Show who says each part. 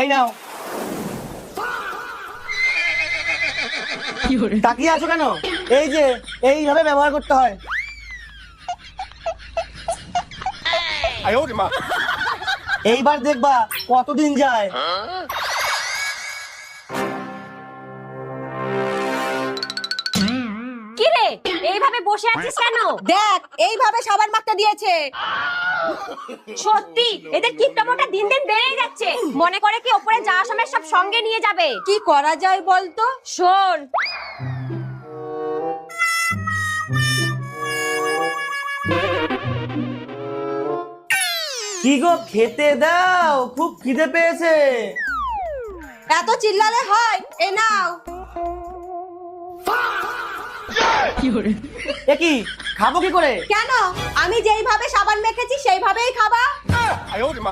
Speaker 1: এই নাও। তাকিয়ে আছো কেন? এই যে এইভাবে ব্যবহার করতে হয়। এইবার দেখবা কতদিন যায়।
Speaker 2: কি রে, এইভাবে বসে আছিস কেন?
Speaker 3: দেখ এইভাবে সাবান মাখতে দিয়েছে।
Speaker 2: সত্যি এদের কিপটামোটা দিন দিন বেড়েই যাচ্ছে। মনে করে কি ওপরে যাওয়ার সময় সব সঙ্গে নিয়ে যাবে।
Speaker 3: কি করা যায় বলতো?
Speaker 2: শোন,
Speaker 1: কি গো, খেতে দাও, খুব খিদে পেয়েছে।
Speaker 3: এত চিল্লালে হয়? এ নাও।
Speaker 1: এ কি, খাবো কি করে?
Speaker 3: কেন? আমি যেইভাবে সাবান মেখেছি সেইভাবেই খাবা।